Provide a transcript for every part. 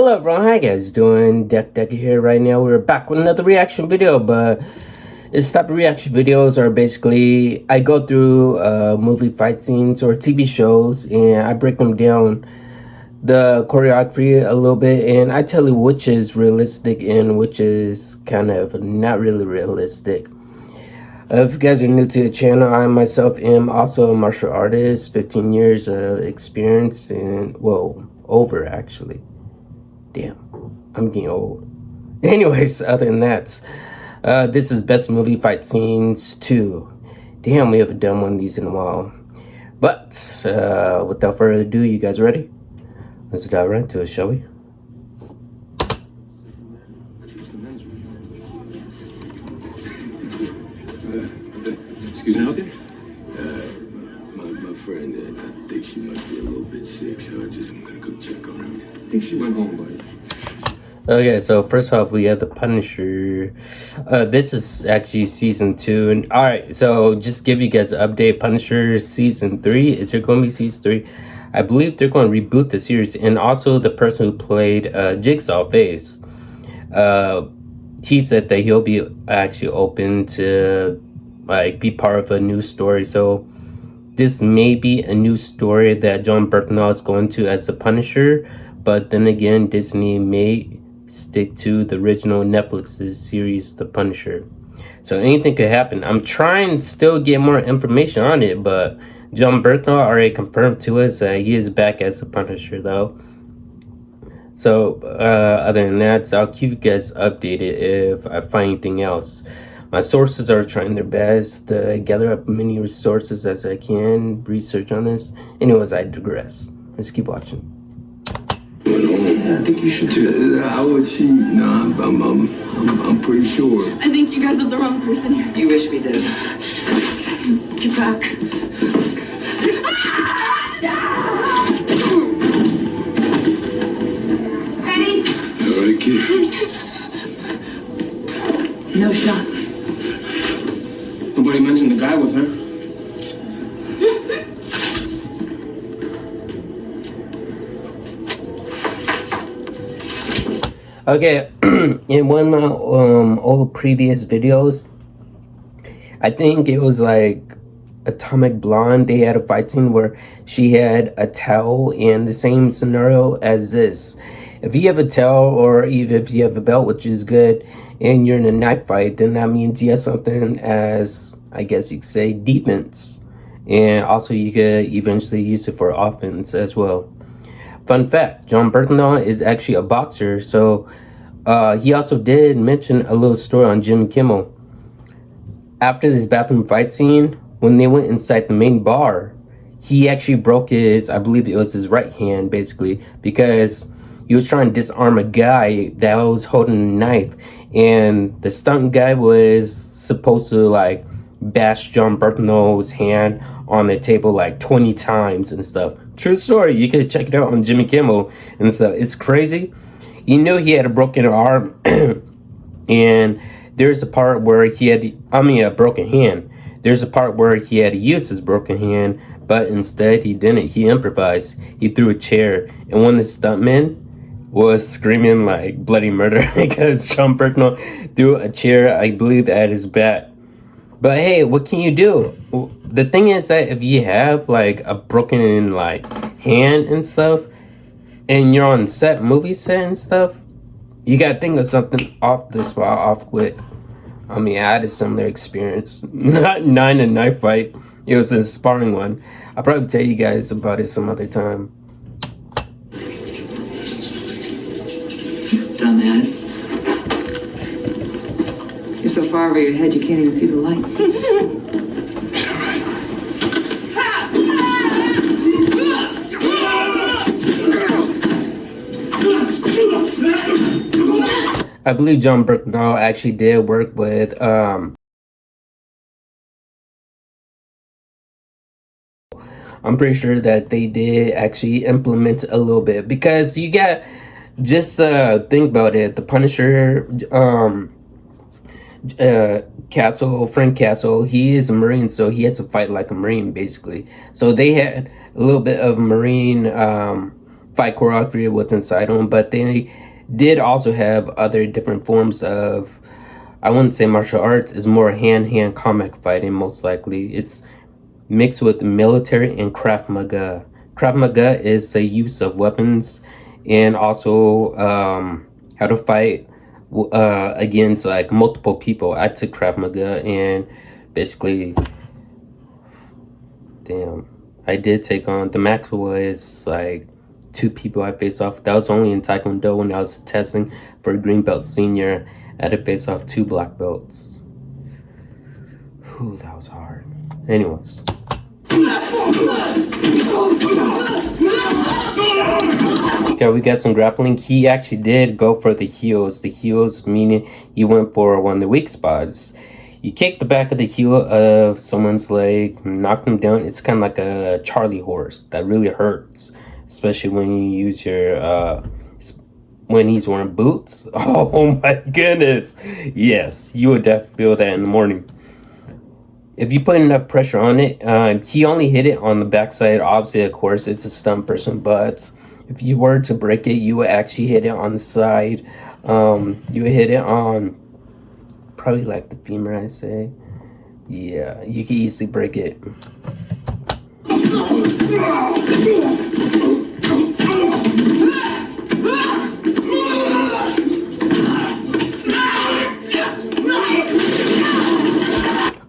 Hello everyone, how you guys doing? Decker here. Right now we're back with another reaction video, but this type of reaction videos are basically I go through movie fight scenes or TV shows and I break them down, the choreography a little bit, and I tell you which is realistic and which is kind of not really realistic. If you guys are new to the channel, I myself am also a martial artist, 15 years of experience, and well, over actually. Damn, I'm getting old. Anyways, other than that, this is Best Movie Fight Scenes 2. Damn, we haven't done one of these in a while. But, without further ado, you guys ready? Let's dive right into it, shall we? Excuse me? My friend, I think she might be a little bit sick, so I'm gonna go check on her. I think she went home, buddy. Okay, so first off, we have The Punisher. This is actually season 2. And alright, so just give you guys an update. Punisher season 3. Is there going to be season 3? I believe they're going to reboot the series. And also the person who played Jigsaw Face, he said that he'll be actually open to like be part of a new story. So this may be a new story that Jon Bernthal is going to as the Punisher, but then again, Disney may stick to the original Netflix's series, The Punisher. So anything could happen. I'm trying to still get more information on it, but Jon Bernthal already confirmed to us that he is back as the Punisher, though. So other than that, so I'll keep you guys updated if I find anything else. My sources are trying their best to gather up many resources as I can, research on this. Anyways, I digress. Let's keep watching. I think you should too. How would she? No, I'm pretty sure. I think you guys have the wrong person here. You wish we did. Get back. Ready? All right, kid. No shots. Nobody mentioned the guy with her. Okay, in one of my old previous videos, I think it was like Atomic Blonde, they had a fight scene where she had a towel, in the same scenario as this. If you have a towel, or even if you have a belt, which is good, and you're in a knife fight, then that means you have something as, I guess you could say, defense. And also you could eventually use it for offense as well. Fun fact, Jon Bernthal is actually a boxer, so he also did mention a little story on Jimmy Kimmel. After this bathroom fight scene, when they went inside the main bar, he actually broke his, I believe it was his right hand, basically, because he was trying to disarm a guy that was holding a knife, and the stunt guy was supposed to like bash Jon Bernthal's hand on the table like 20 times and stuff. True story. You could check it out on Jimmy Kimmel and stuff. It's crazy. You knew he had a broken arm, and there's a part where he had, a broken hand. There's a part where he had to use his broken hand, but instead he didn't. He improvised. He threw a chair, and one of the stuntmen was screaming like bloody murder because Jon Bernthal threw a chair, I believe, at his back. But hey, what can you do? The thing is that if you have like a broken like hand and stuff, and you're on set, movie set and stuff, you gotta think of something off the spot, off quick. I had a similar experience. Not in a knife fight. It was a sparring one. I'll probably tell you guys about it some other time. Dumbass. You're so far over your head you can't even see the light. It's all right. I believe Jon Bernthal actually did work with I'm pretty sure that they did actually implement a little bit, because you got just think about it. The Punisher, Frank Castle, he is a Marine, so he has to fight like a Marine basically. So they had a little bit of Marine fight choreography with inside them, but they did also have other different forms of, I wouldn't say martial arts, is more hand-hand combat fighting. Most likely it's mixed with military and Krav Maga. Krav Maga is the use of weapons and also how to fight against like multiple people. I took Krav Maga and basically, damn, I did take on, the max was like 2 people I faced off. That was only in Taekwondo when I was testing for Green Belt Senior. I had to face off 2 black belts. Whew, that was hard. Anyways. Okay, we got some grappling. He actually did go for the heels. The heels meaning he went for one of the weak spots. You kick the back of the heel of someone's leg, knock them down. It's kind of like a Charlie horse. That really hurts, especially when you use your when he's wearing boots. Oh my goodness. Yes, you would definitely feel that in the morning. If you put enough pressure on it, he only hit it on the backside. Obviously, of course, it's a stunt person, but if you were to break it, you would actually hit it on the side. You would hit it on probably like the femur, I say. Yeah, you can easily break it.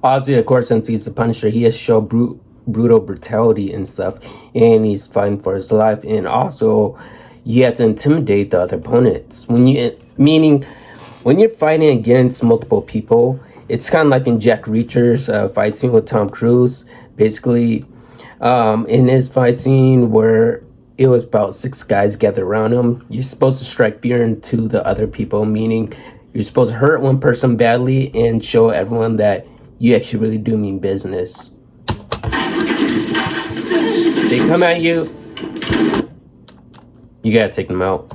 Ozzy, of course, since he's the Punisher, he has shown brutal brutality and stuff, and he's fighting for his life. And also, you have to intimidate the other opponents. Meaning, when you're fighting against multiple people, it's kind of like in Jack Reacher's fight scene with Tom Cruise. Basically, in his fight scene where it was about 6 guys gathered around him, you're supposed to strike fear into the other people, meaning you're supposed to hurt one person badly and show everyone that you actually really do mean business. They come at you, you gotta take them out.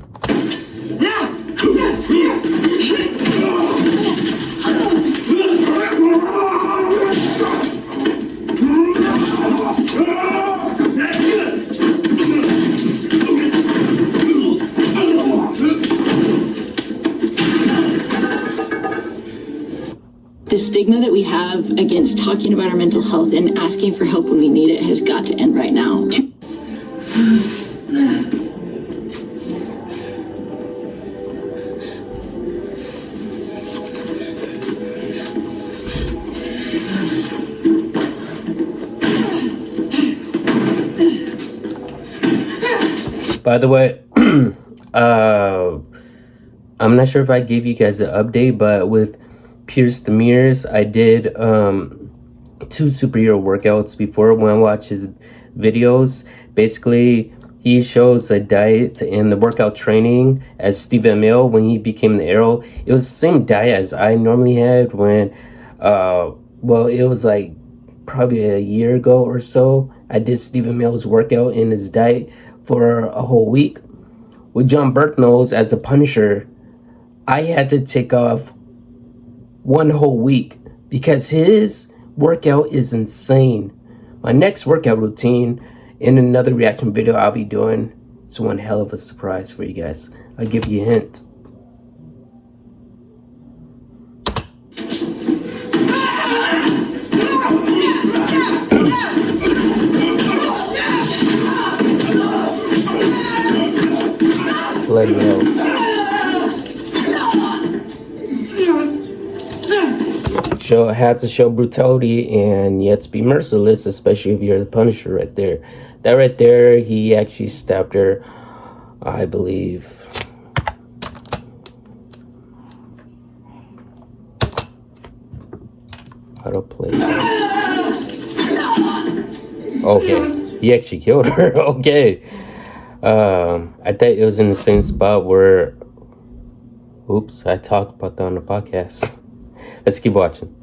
The stigma that we have against talking about our mental health and asking for help when we need it has got to end right now. By the way, I'm not sure if I gave you guys an update, but with Pierce Demirs, I did 2 superhero workouts before when I watch his videos. Basically, he shows a diet and the workout training as Steve Amell when he became the Arrow. It was the same diet as I normally had when, well, it was like probably a year ago or so. I did Steve Amell's workout in his diet for a whole week. With Jon Bernthal as a Punisher, I had to take off 1 whole week because his workout is insane. My next workout routine in another reaction video I'll be doing, it's one hell of a surprise for you guys. I'll give you a hint. Bloody hell. I had to show brutality and yet to be merciless, especially if you're the Punisher right there. That right there, he actually stabbed her, I believe. Autoplay. Okay, he actually killed her. Okay. I thought it was in the same spot where, oops, I talked about that on the podcast. Let's keep watching.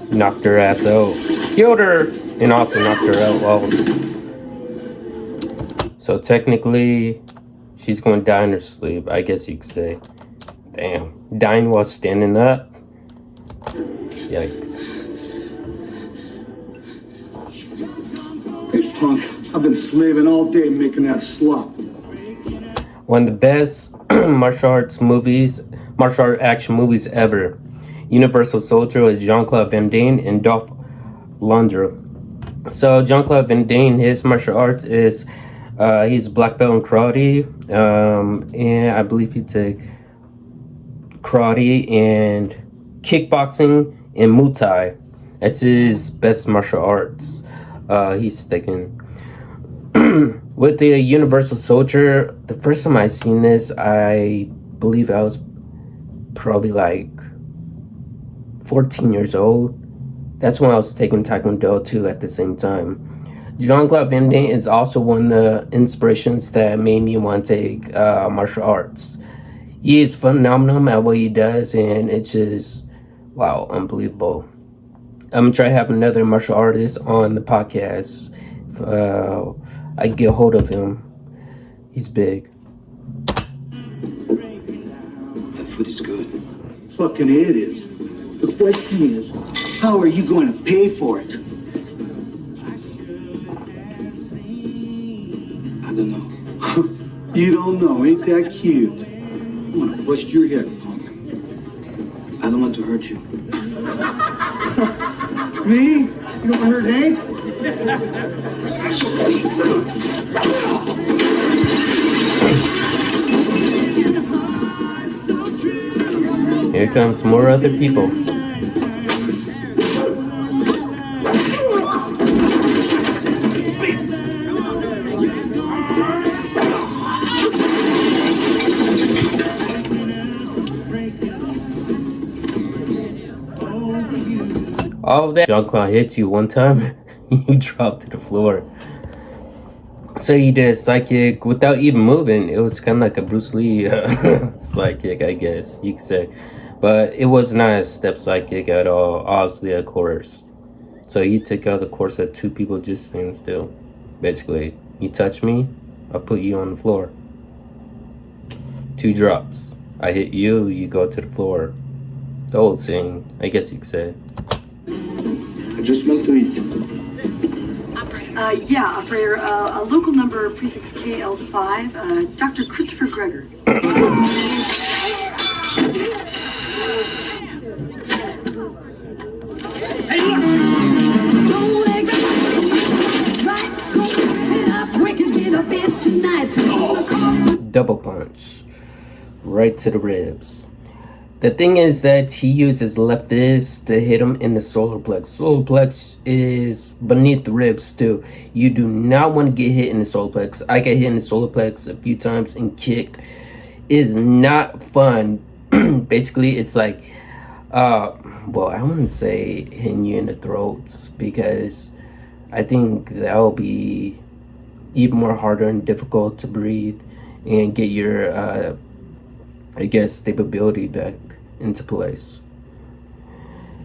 Knocked her ass out. Killed her! And also knocked her out. Well, so technically, she's going to die in her sleep, I guess you could say. Damn. Dying while standing up? Yikes. punk. I've been slaving all day making that slop. One of the best martial art action movies ever. Universal Soldier with Jean-Claude Van Damme and Dolph Lundgren. So Jean-Claude Van Damme, his martial arts is he's black belt in karate, and I believe he took karate and kickboxing and Muay Thai. That's his best martial arts. He's taken. With the Universal Soldier, the first time I seen this, I believe I was probably like 14 years old. That's when I was taking Taekwondo too at the same time. Jean-Claude Van Damme is also one of the inspirations that made me want to take martial arts. He is phenomenal at what he does, and it's just, wow, unbelievable. I'm gonna try to have another martial artist on the podcast. If I get a hold of him. He's big. That food is good. Fucking it is. The question is, how are you going to pay for it? I don't know. You don't know, ain't that cute? I'm gonna bust your head, punk. I don't want to hurt you. Me? You don't hurt Hank? Here comes more other people. All of that. Jean-Claude hits you one time, you drop to the floor. So he did a psychic without even moving. It was kind of like a Bruce Lee psychic, I guess you could say. But it was not a step psychic at all. Obviously, of course. So he took out the course of two people just standing still. Basically, you touch me, I'll put you on the floor. 2 drops. I hit you, you go to the floor. The old saying, I guess you could say. I just want to eat. Yeah, operator. A local number prefix KL5. Dr. Christopher Gregor. Double punch. Right to the ribs. The thing is that he uses left fist to hit him in the solar plex. Solar plex is beneath the ribs too. You do not want to get hit in the solar plex. I got hit in the solar plex a few times and kicked. It is not fun. Basically, it's like, well, I wouldn't say hitting you in the throats, because I think that will be even more harder and difficult to breathe and get your, I guess, stability back into place.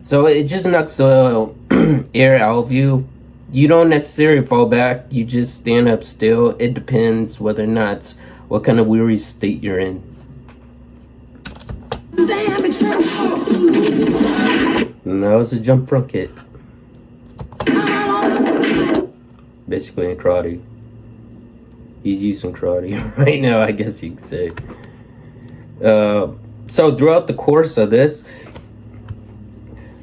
So it just knocks air out of you. You don't necessarily fall back, you just stand up still. It depends whether or not what kind of weary state you're in. And that was a jump front kick. Basically in karate. He's using karate right now, I guess you could say. So throughout the course of this,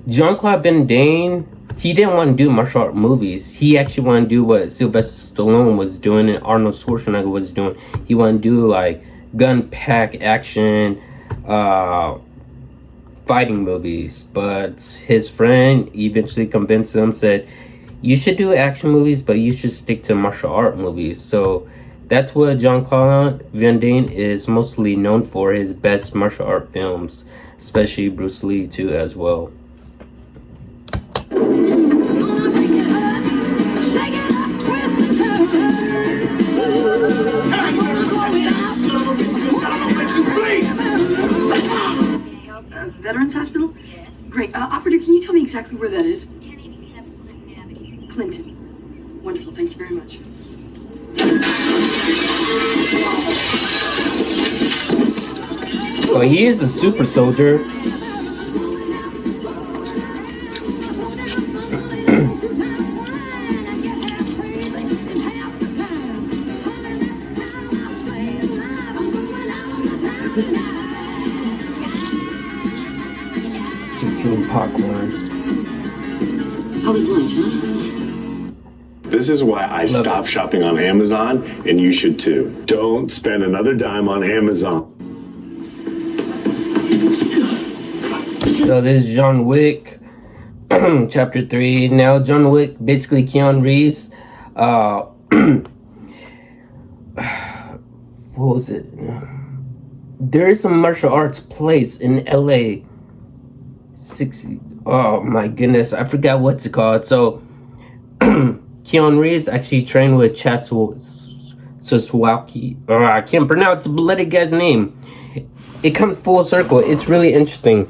Jean-Claude Van Damme, he didn't want to do martial art movies. He actually wanted to do what Sylvester Stallone was doing and Arnold Schwarzenegger was doing. He wanted to do like gun pack action, fighting movies. But his friend eventually convinced him, said, you should do action movies, but you should stick to martial art movies. So that's what Jean-Claude Van Damme is mostly known for, his best martial art films, especially Bruce Lee too as well. Veterans Hospital? Great. Operator, can you tell me exactly where that is? 1087 Clinton Avenue. Clinton. Wonderful. Thank you very much. Well, he is a super soldier. Just eating popcorn. How was lunch, huh? This is why I stopped shopping on Amazon, and you should too. Don't spend another dime on Amazon. So this is John Wick, chapter 3. Now John Wick, basically Keanu Reeves, what was it? There is a martial arts place in LA. 60. Oh my goodness, I forgot what's it called. So Keanu Reeves actually trained with Chad Soswaki. I can't pronounce the bloody guy's name. It comes full circle. It's really interesting.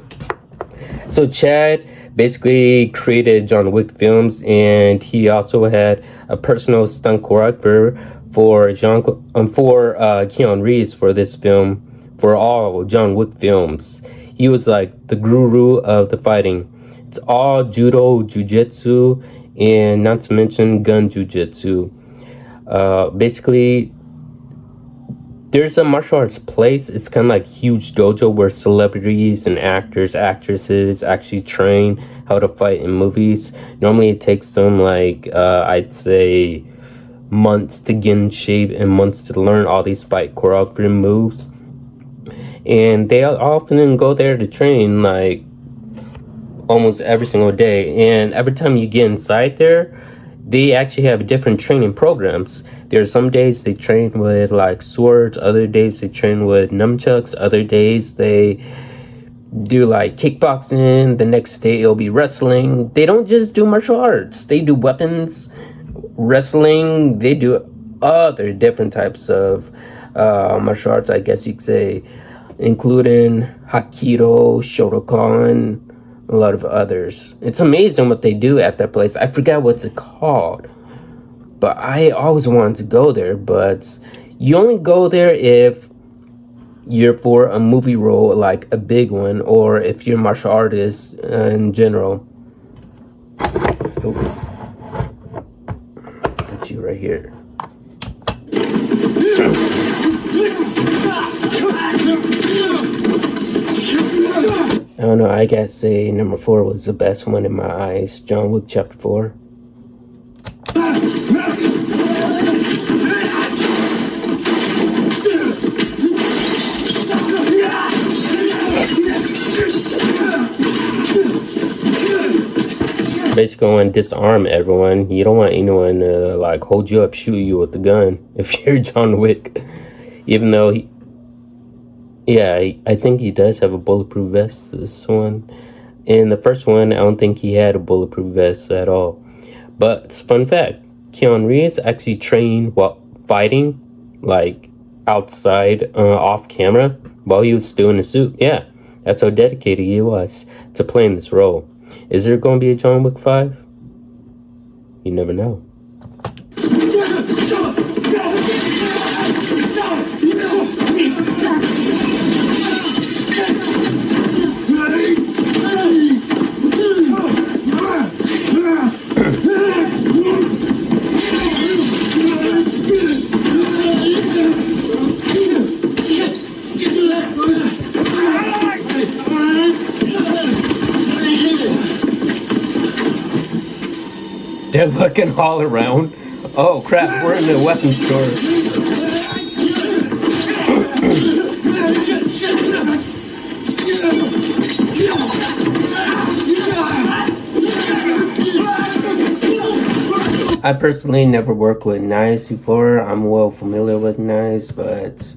So Chad basically created John Wick films, and he also had a personal stunt choreographer for Keanu Reeves for this film, for all John Wick films. He was like the guru of the fighting. It's all judo, jujitsu, and not to mention gun jujitsu. Basically, there's a martial arts place. It's kind of like huge dojo where celebrities and actors, actresses actually train how to fight in movies. Normally it takes them like, I'd say, months to get in shape and months to learn all these fight choreography moves. And they often go there to train like almost every single day. And every time you get inside there, they actually have different training programs. There's some days they train with like swords, other days they train with nunchucks, other days they do like kickboxing, the next day it'll be wrestling. They don't just do martial arts, they do weapons, wrestling, they do other different types of martial arts, I guess you could say, including Hapkido, Shotokan, a lot of others. It's amazing what they do at that place. I forgot what's it called, but I always wanted to go there. But you only go there if you're for a movie role, like a big one, or if you're a martial artist in general. Oops, got you right here. I don't know, I gotta say number 4 was the best one in my eyes. John Wick chapter 4. Basically want to disarm everyone. You don't want anyone to like hold you up, shoot you with the gun if you're John Wick. Even though I think he does have a bulletproof vest, this one. In the first one, I don't think he had a bulletproof vest at all. But fun fact, Keanu Reeves actually trained while fighting, like outside, off camera, while he was still in the suit. Yeah, that's how dedicated he was to playing this role. Is there going to be a John Wick 5? You never know. They're looking all around. Oh crap, we're in the weapons store. I personally never worked with knives before. I'm well familiar with knives, but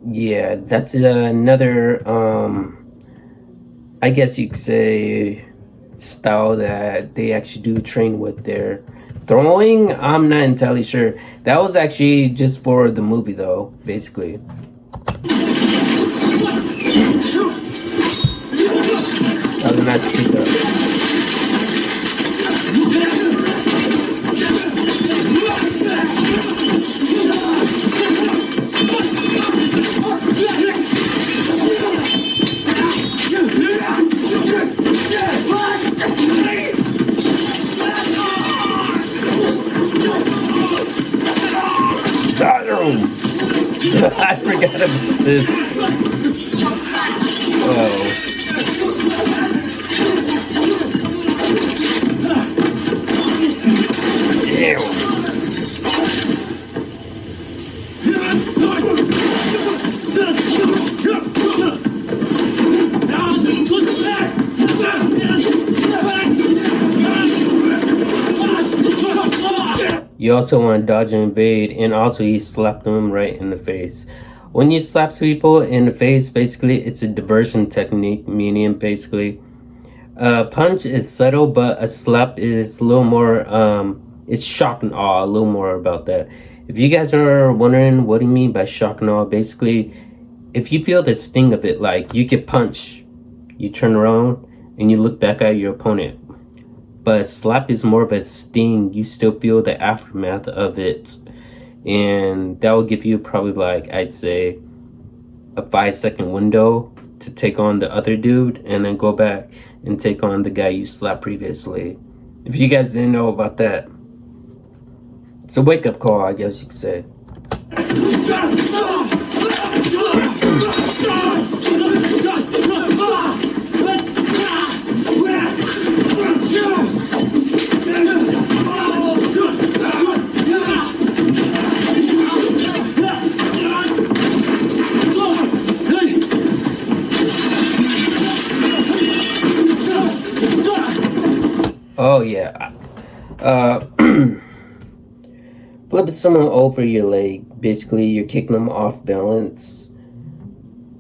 yeah, that's another I guess you could say style that they actually do train with. Their throwing, I'm not entirely sure. That was actually just for the movie though, basically. That was a nice pickup. I forgot about this. Oh. You also want to dodge and evade, and also he slapped them right in the face. When you slap people in the face, basically it's a diversion technique, meaning basically punch is subtle, but a slap is a little more it's shock and awe. A little more about that. If you guys are wondering what do you mean by shock and awe, basically if you feel the sting of it, like you get punched, you turn around and you look back at your opponent. But a slap is more of a sting. You still feel the aftermath of it. And that will give you probably like, I'd say, a 5-second window to take on the other dude and then go back and take on the guy you slapped previously. If you guys didn't know about that. It's a wake-up call, I guess you could say. Oh yeah. Flipping someone over your leg. Basically, you're kicking them off balance.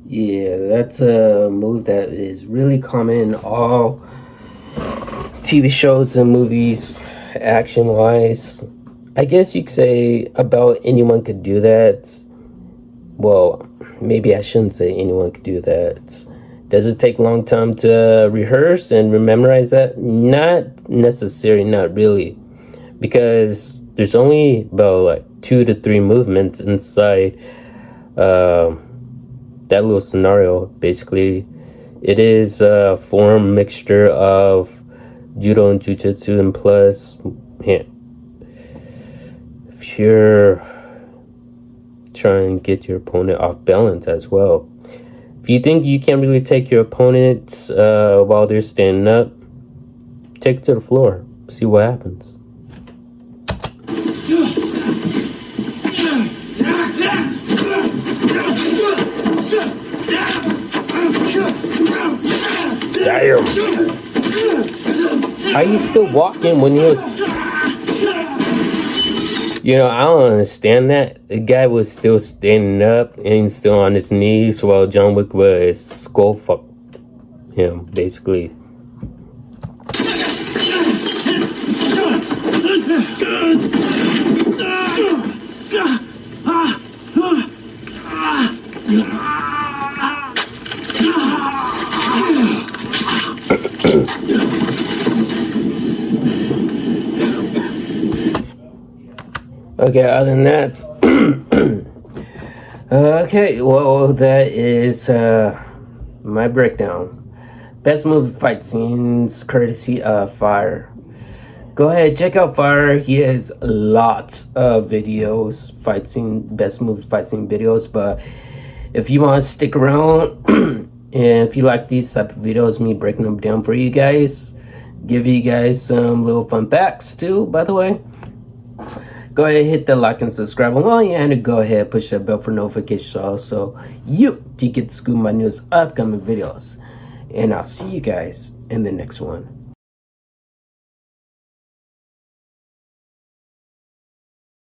Yeah, that's a move that is really common in all TV shows and movies, action-wise. I guess you could say about anyone could do that. Well, maybe I shouldn't say anyone could do that. Does it take a long time to rehearse and memorize that? Not necessarily, not really. Because there's only about like 2 to 3 movements inside that little scenario. Basically, it is a form mixture of judo and jujitsu, and plus, if you're trying to get your opponent off balance as well. If you think you can't really take your opponent while they're standing up, take it to the floor. See what happens. Damn. Are you still walking when he was... You know, I don't understand that. The guy was still standing up and still on his knees while John Wick was skull fuck him, basically. Okay, other than that, okay, well, that is my breakdown. Best movie fight scenes, courtesy of Fire. Go ahead, check out Fire. He has lots of videos, fight scene, best movie fight scene videos. But if you want to stick around, and if you like these type of videos, me breaking them down for you guys, give you guys some little fun facts too, by the way. Go ahead, hit the like and subscribe. And while you're at it, go ahead, push that bell for notifications also you can get to scoop my newest upcoming videos. And I'll see you guys in the next one.